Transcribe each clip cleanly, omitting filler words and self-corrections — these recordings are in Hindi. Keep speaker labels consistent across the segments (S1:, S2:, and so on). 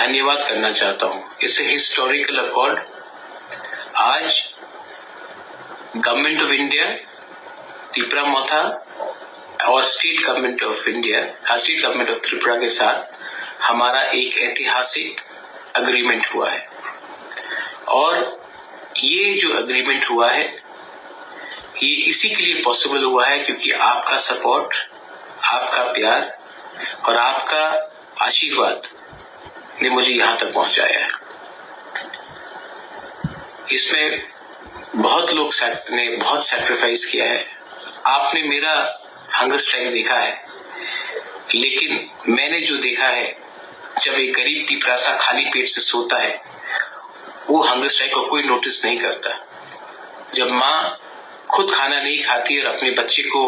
S1: धन्यवाद करना चाहता हूँ। It's a historical accord. आज गवर्नमेंट ऑफ इंडिया, त्रिपुरा मोथा और state government of India, state government of Tripura के साथ हमारा एक ऐतिहासिक एग्रीमेंट हुआ है। और ये जो एग्रीमेंट हुआ है ये इसी के लिए पॉसिबल हुआ है क्योंकि आपका सपोर्ट, आपका प्यार और आपका आशीर्वाद ने मुझे यहां तक पहुंचाया है। इसमें बहुत लोग ने बहुत सैक्रिफाइस किया है। आपने मेरा हंगर स्ट्राइक देखा है, लेकिन मैंने जो देखा है, जब एक गरीब तिपरासा खाली पेट से सोता है वो हंगर स्ट्राइक को कोई नोटिस नहीं करता। जब माँ खुद खाना नहीं खाती और अपने बच्चे को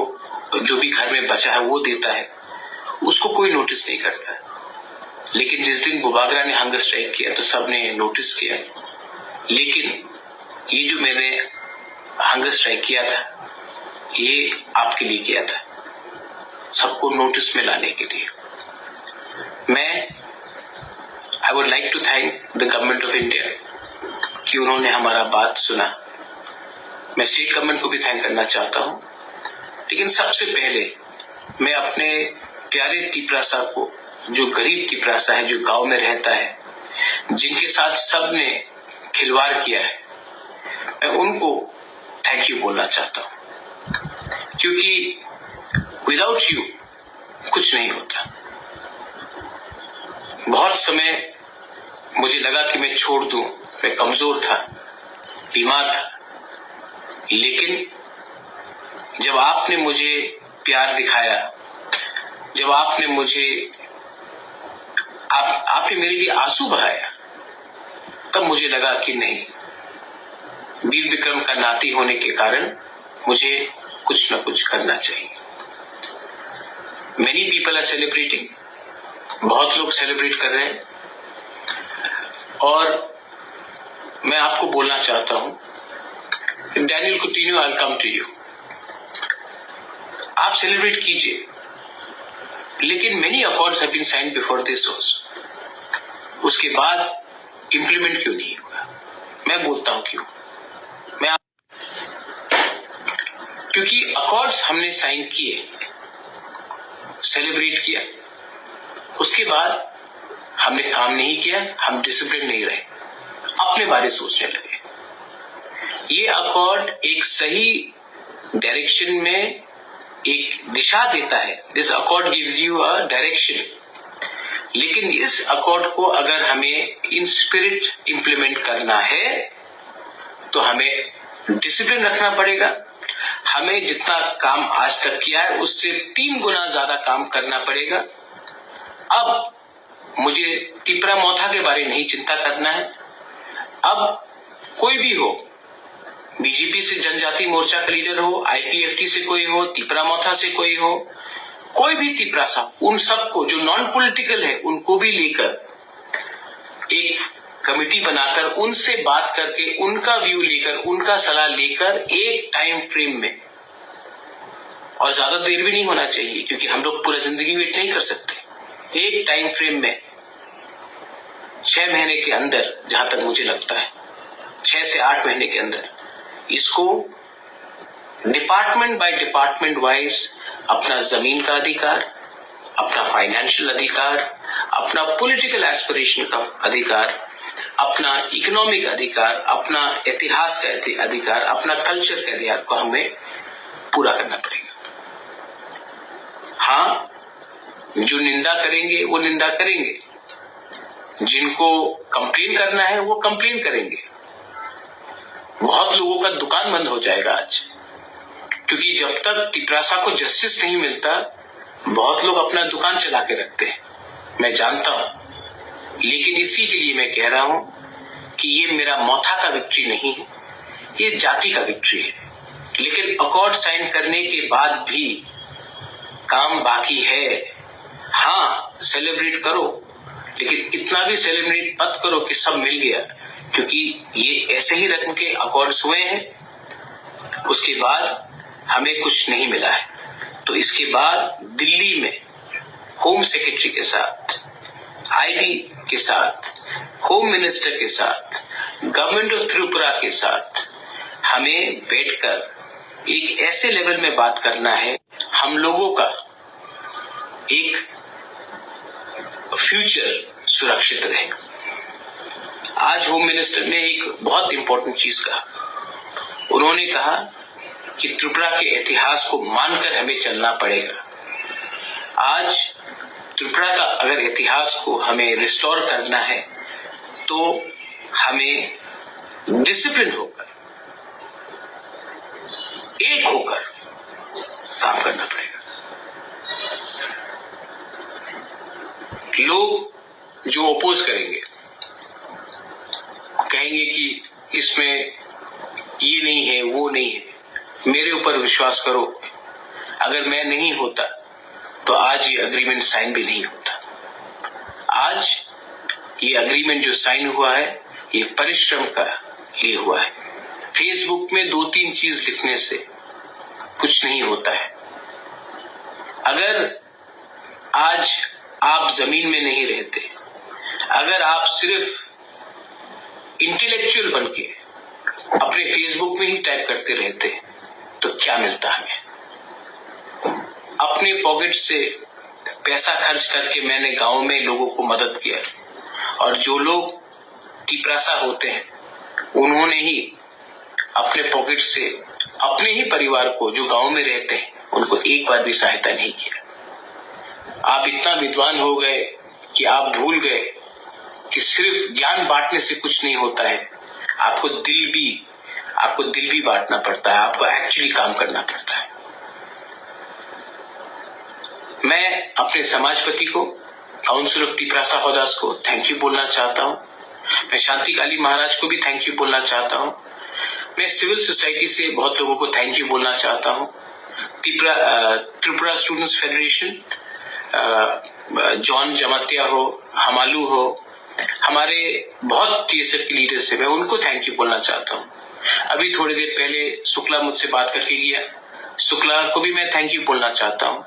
S1: जो भी घर में बचा है वो देता है, उसको कोई नोटिस नहीं करता। लेकिन जिस दिन बुबागरा ने हंगर स्ट्राइक किया तो सबने नोटिस किया। लेकिन ये जो मैंने हंगर स्ट्राइक किया था ये आपके लिए किया था, सबको नोटिस में लाने के लिए। I would like to thank the government of India कि उन्होंने हमारा बात सुना। मैं स्टेट गवर्नमेंट को भी थैंक करना चाहता हूँ, लेकिन सबसे पहले मैं अपने प्यारे तिपरासा को, जो गरीब तिपरासा है, जो गांव में रहता है, जिनके साथ सबने खिलवाड़ किया है, मैं उनको थैंक यू बोलना चाहता हूँ। क्योंकि विदाउट यू कुछ नहीं होता। बहुत समय मुझे लगा कि मैं छोड़ दूं, मैं कमजोर था, बीमार था, लेकिन जब आपने मुझे प्यार दिखाया, जब आपने आपने मेरे लिए आंसू बहाया, तब मुझे लगा कि नहीं, वीर विक्रम का नाती होने के कारण मुझे कुछ न कुछ करना चाहिए। Many people are celebrating, बहुत लोग सेलिब्रेट कर रहे हैं, और मैं आपको बोलना चाहता हूं, Daniel Coutinho, I will come to you. आप सेलिब्रेट कीजिए, लेकिन many accords have been signed before this also. उसके बाद इंप्लीमेंट क्यों नहीं हुआ? मैं बोलता हूं क्यों। क्योंकि अकॉर्ड्स हमने साइन किए, सेलिब्रेट किया, उसके बाद हमने काम नहीं किया, हम डिसिप्लिन नहीं रहे, अपने बारे सोचने लगे। ये अकॉर्ड एक सही डायरेक्शन में एक दिशा देता है। This accord gives you a direction. लेकिन इस अकॉर्ड को अगर हमें इन स्पिरिट इंप्लीमेंट करना है तो हमें डिसिप्लिन रखना पड़ेगा। हमें जितना काम आज तक किया है उससे 3 गुना ज्यादा काम करना पड़ेगा। अब मुझे त्रिपुरा मोथा के बारे में नहीं चिंता करना है। अब कोई भी हो, बीजेपी से जनजाति मोर्चा का लीडर हो, आईपीएफटी से कोई हो, त्रिपुरा मोथा से कोई हो, कोई भी तिपरासा, उन सबको जो नॉन पॉलिटिकल है उनको भी लेकर एक कमेटी बनाकर उनसे बात करके, उनका व्यू लेकर, उनका सलाह लेकर एक टाइम फ्रेम में, और ज्यादा देर भी नहीं होना चाहिए क्योंकि हम लोग पूरा जिंदगी वेट नहीं कर सकते, एक टाइम फ्रेम में 6 महीने के अंदर, जहां तक मुझे लगता है 6 से 8 महीने के अंदर इसको डिपार्टमेंट बाय डिपार्टमेंट वाइज अपना जमीन का अधिकार, अपना फाइनेंशियल अधिकार, अपना पॉलिटिकल एस्पिरेशन का अधिकार, अपना इकोनॉमिक अधिकार, अपना इतिहास का अधिकार, अपना कल्चर का अधिकार को हमें पूरा करना पड़ेगा। हाँ, जो निंदा करेंगे वो निंदा करेंगे, जिनको कंप्लेन करना है वो कंप्लेन करेंगे। बहुत लोगों का दुकान बंद हो जाएगा आज, क्योंकि जब तक तिपरासा को जस्टिस नहीं मिलता बहुत लोग अपना दुकान चला के रखते हैं, मैं जानता हूं। लेकिन इसी के लिए मैं कह रहा हूं कि ये मेरा मोथा का विक्ट्री नहीं है, ये जाति का विक्ट्री है। लेकिन अकॉर्ड साइन करने के बाद भी काम बाकी है। हाँ, सेलिब्रेट करो, लेकिन इतना भी सेलिब्रेट मत करो कि सब मिल गया, क्योंकि ये ऐसे ही रकम के अकॉर्ड्स हुए हैं, उसके बाद हमें कुछ नहीं मिला है। तो इसके बाद दिल्ली में होम सेक्रेटरी के साथ आईबी के साथ, होम मिनिस्टर के साथ, गवर्नमेंट ऑफ त्रिपुरा के साथ हमें बैठकर एक ऐसे लेवल में बात करना है, हम लोगों का एक फ्यूचर सुरक्षित रहे। आज होम मिनिस्टर ने एक बहुत इंपॉर्टेंट चीज कहा। उन्होंने कहा कि त्रिपुरा के इतिहास को मानकर हमें चलना पड़ेगा। आज त्रिपुरा का अगर इतिहास को हमें रिस्टोर करना है तो हमें डिसिप्लिन होकर, एक होकर काम करना पड़ेगा। लोग जो अपोज करेंगे, कहेंगे कि इसमें ये नहीं है, वो नहीं है, मेरे ऊपर विश्वास करो, अगर मैं नहीं होता तो आज ये अग्रीमेंट साइन भी नहीं होता। आज ये अग्रीमेंट जो साइन हुआ है ये परिश्रम का लिए हुआ है। फेसबुक में 2-3 चीज लिखने से कुछ नहीं होता है। अगर आज आप जमीन में नहीं रहते, अगर आप सिर्फ इंटेलेक्चुअल बनके अपने फेसबुक में ही टाइप करते रहते तो क्या मिलता हमें। अपने पॉकेट से पैसा खर्च करके मैंने गांव में लोगों को मदद किया, और जो लोग टिप्रासा होते हैं उन्होंने ही अपने पॉकेट से अपने ही परिवार को, जो गांव में रहते हैं, उनको एक बार भी सहायता नहीं किया। आप इतना विद्वान हो गए कि आप भूल गए कि सिर्फ ज्ञान बांटने से कुछ नहीं होता है। आपको दिल भी बांटना पड़ता है, आपको एक्चुअली काम करना पड़ता है। मैं अपने समाजपति को, काउंसिल ऑफ टिप्रासा हौदास को थैंक यू बोलना चाहता हूँ। मैं शांति काली महाराज को भी थैंक यू बोलना चाहता हूँ। मैं सिविल सोसाइटी से बहुत लोगों को थैंक यू बोलना चाहता हूँ। Tripura students federation, John Jamatia हो, हमालू हो, हमारे बहुत टीएसएफ के लीडर्स है, मैं उनको थैंक यू बोलना चाहता हूँ। अभी थोड़ी देर पहले शुक्ला मुझसे बात करके गया, शुक्ला को भी मैं थैंक यू बोलना चाहता हूँ।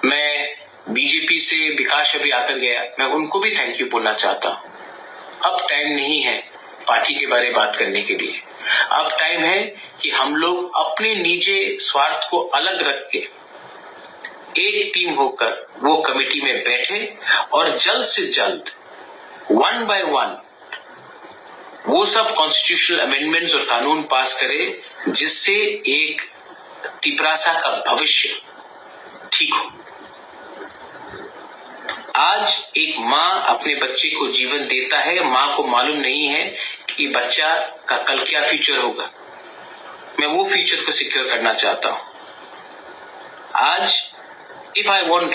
S1: मैं बीजेपी से विकास अभी आकर गया, मैं उनको भी थैंक यू बोलना चाहता हूँ। अब टाइम नहीं है पार्टी के बारे में बात करने के लिए। अब टाइम है कि हम लोग अपने निजी स्वार्थ को अलग रख के एक टीम होकर वो कमेटी में बैठे और जल्द से जल्द 1 by 1 वो सब कॉन्स्टिट्यूशनल अमेंडमेंट्स और कानून पास करे जिससे एक टिप्रासा का भविष्य ठीक हो। आज एक माँ अपने बच्चे को जीवन देता है, माँ को मालूम नहीं है कि बच्चा का कल क्या फ्यूचर होगा। मैं वो फ्यूचर को सिक्योर करना चाहता हूँ। आज if I want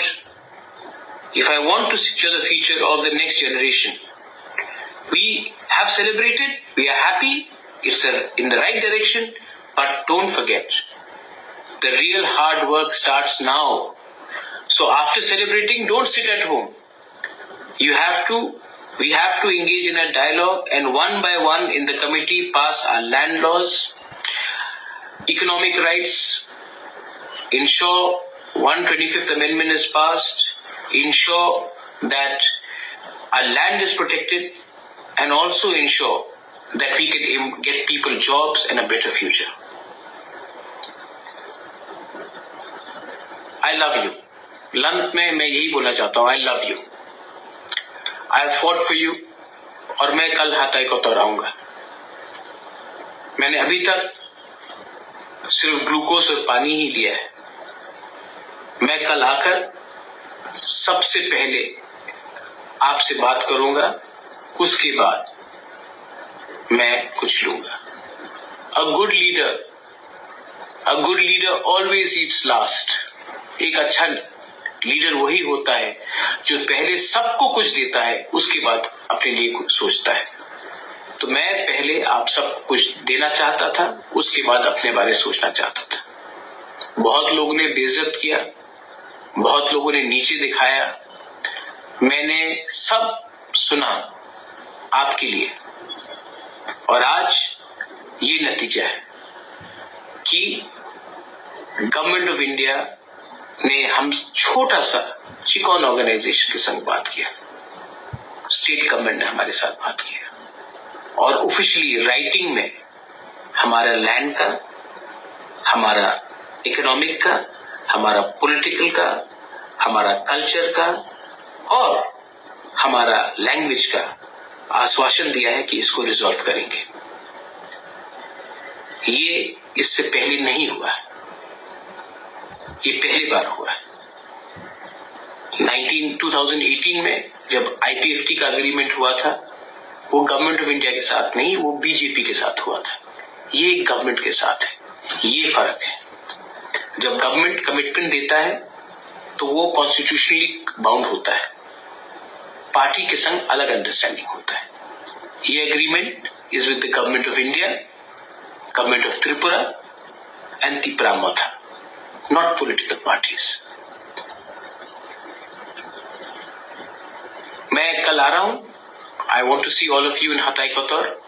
S1: to secure the future of the next generation, we have celebrated, we are happy, it's in the right direction, but don't forget, the real hard work starts now. So after celebrating, don't sit at home. We have to engage in a dialogue, and 1 by 1 in the committee pass our land laws, economic rights, ensure 125th Amendment is passed, ensure that our land is protected, and also ensure that we can get people jobs and a better future. I love you. लंत में मैं यही बोलना चाहता हूँ, I love you. I have fought for you, और मैं कल हाथाई को दोहराऊंगा। मैंने अभी तक सिर्फ ग्लूकोज और पानी ही लिया है। मैं कल आकर सबसे पहले आपसे बात करूंगा, उसके बाद मैं कुछ लूंगा। A good leader always eats last. एक अच्छा लीडर वही होता है जो पहले सबको कुछ देता है, उसके बाद अपने लिए कुछ सोचता है। तो मैं पहले आप सबको कुछ देना चाहता था, उसके बाद अपने बारे सोचना चाहता था। बहुत लोगों ने बेइज्जत किया, बहुत लोगों ने नीचे दिखाया, मैंने सब सुना आपके लिए, और आज ये नतीजा है कि गवर्नमेंट ऑफ इंडिया ने हम छोटा सा चिकॉन ऑर्गेनाइजेशन के संग बात किया। स्टेट गवर्नमेंट ने हमारे साथ बात किया और ऑफिशियली राइटिंग में हमारा लैंड का, हमारा इकोनॉमिक का, हमारा पॉलिटिकल का, हमारा कल्चर का और हमारा लैंग्वेज का आश्वासन दिया है कि इसको रिजॉल्व करेंगे। ये इससे पहले नहीं हुआ है, ये पहली बार हुआ है। 2018 में जब IPFT का एग्रीमेंट हुआ था, वो गवर्नमेंट ऑफ इंडिया के साथ नहीं, वो बीजेपी के साथ हुआ था। ये गवर्नमेंट के साथ है, ये फर्क है। जब गवर्नमेंट कमिटमेंट देता है तो वो कॉन्स्टिट्यूशनली बाउंड होता है, पार्टी के संग अलग अंडरस्टैंडिंग होता है। ये agreement is with the government of India, government of Tripura and Tipra Motha, not political parties. मैं कल आ रहा हूं, I want to see all of you in Hatai Kotor.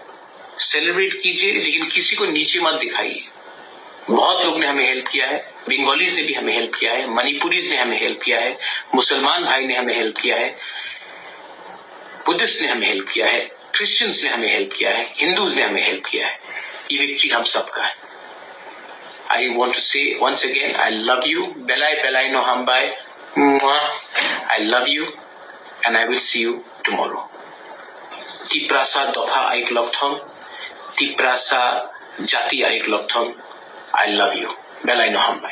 S1: Celebrate कीजिए, लेकिन किसी को नीचे मत दिखाइए। बहुत लोग ने हमें हेल्प किया है, बंगालीज ने भी हमें हेल्प किया है, मणिपुरीज ने हमें हेल्प किया है, मुसलमान भाई ने हमें हेल्प किया है, बुद्धिस्ट ने हमें हेल्प किया है, क्रिश्चियंस ने हमें हेल्प किया है, हिंदूज ने हमें हेल्प किया है। ये विक्ट्री हम सबका है। I want to say once again, I love you, बेलाई बेलाई नो हमबाई, I love you and I will see you tomorrow. Tiprasa Dopha Aik Lokthong, Tiprasa Jati Aik Lokthong. I love you. Belai no Hambai.